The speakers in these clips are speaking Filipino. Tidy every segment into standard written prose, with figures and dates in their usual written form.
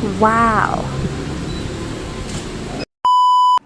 Wow!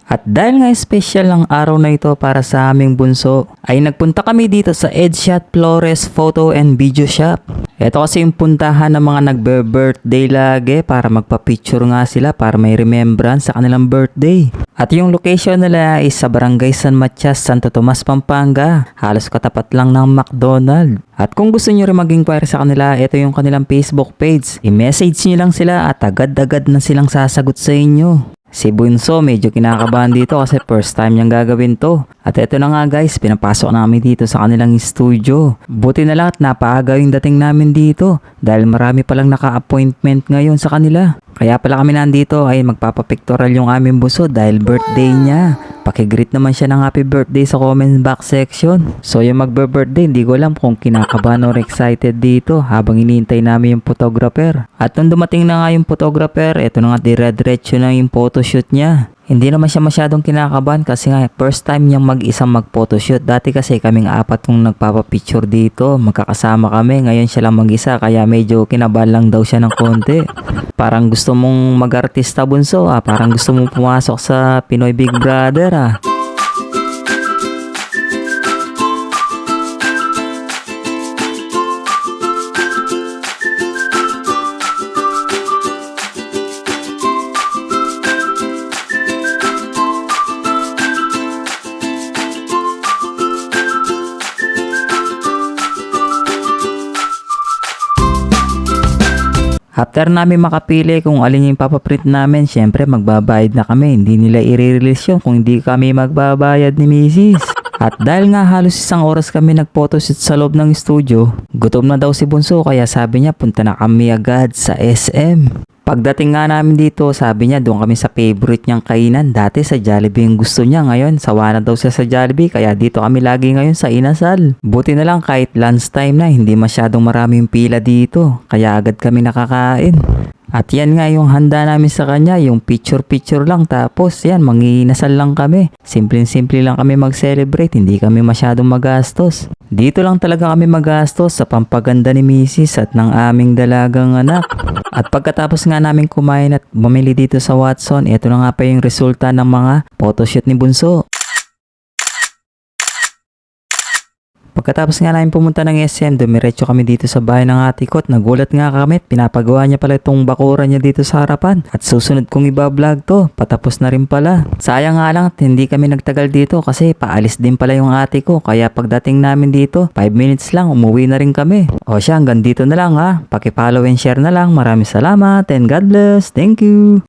At dahil nga special ang araw na ito para sa aming bunso, ay nagpunta kami dito sa Edshot Flores Photo and Video Shop. Ito kasi yung puntahan ng mga nagbe-birthday lagi para magpa-picture nga sila para may remembrance sa kanilang birthday. At yung location nila is sa Barangay San Matias, Santo Tomas, Pampanga. Halos katapat lang ng McDonald's. At kung gusto nyo rin mag-inquire sa kanila, ito yung kanilang Facebook page. I-message nyo lang sila at agad-agad na silang sasagot sa inyo. Si Bunso medyo kinakabahan dito kasi first time niyang gagawin to. At eto na nga guys, pinapasok namin dito sa kanilang studio. Buti na lang at napaaga yung dating namin dito dahil marami palang naka-appointment ngayon sa kanila. Kaya pala kami nandito ay magpapapictorial yung aming bunso dahil birthday niya. Pakigreet naman siya ng happy birthday sa comment box section. So yung magbe-birthday, hindi ko alam kung kinakabahan or excited dito habang iniintay namin yung photographer. At nung dumating na nga yung photographer, eto na nga dire-diretso na yung photoshoot niya. Hindi naman siya masyadong kinakabahan kasi nga first time niyang mag-isang mag-photoshoot. Dati kasi kaming apat kung nagpapapicture dito, magkakasama kami. Ngayon siya lang mag-isa kaya medyo kinabahan lang daw siya ng konti. Parang gusto mong mag-artista bunso parang gusto mong pumasok sa Pinoy Big Brother After namin makapili kung alin yung papaprint namin, syempre magbabayad na kami. Hindi nila i-release yun kung hindi kami magbabayad ni Mrs. At dahil nga halos isang oras kami nag-photoshoot sa loob ng studio, gutom na daw si Bunso kaya sabi niya punta na kami agad sa SM. Pagdating nga namin dito, sabi niya doon kami sa favorite niyang kainan. Dati sa Jollibee yung gusto niya, ngayon sawa na daw siya sa Jollibee kaya dito kami lagi ngayon sa Inasal. Buti na lang kahit lunchtime na, hindi masyadong maraming pila dito kaya agad kami nakakain. At yan nga yung handa namin sa kanya, yung picture-picture lang tapos yan, manginasal lang kami. Simple-simple lang kami mag-celebrate, hindi kami masyadong magastos. Dito lang talaga kami magastos sa pampaganda ni Mrs. at ng aming dalagang anak. At pagkatapos nga namin kumain at bumili dito sa Watson, ito na nga pa yung resulta ng mga photoshoot ni Bunso. Pagkatapos nga namin pumunta ng SM, dumiretso kami dito sa bahay ng ate ko at nagulat nga kami at pinapagawa niya pala itong bakuran niya dito sa harapan. At susunod kong iba-vlog to, patapos na rin pala. Sayang nga lang at hindi kami nagtagal dito kasi paalis din pala yung ate ko. Kaya pagdating namin dito, 5 minutes lang, umuwi na rin kami. O siya, hanggang dito na lang ha. Paki-follow and share na lang. Maraming salamat and God bless. Thank you.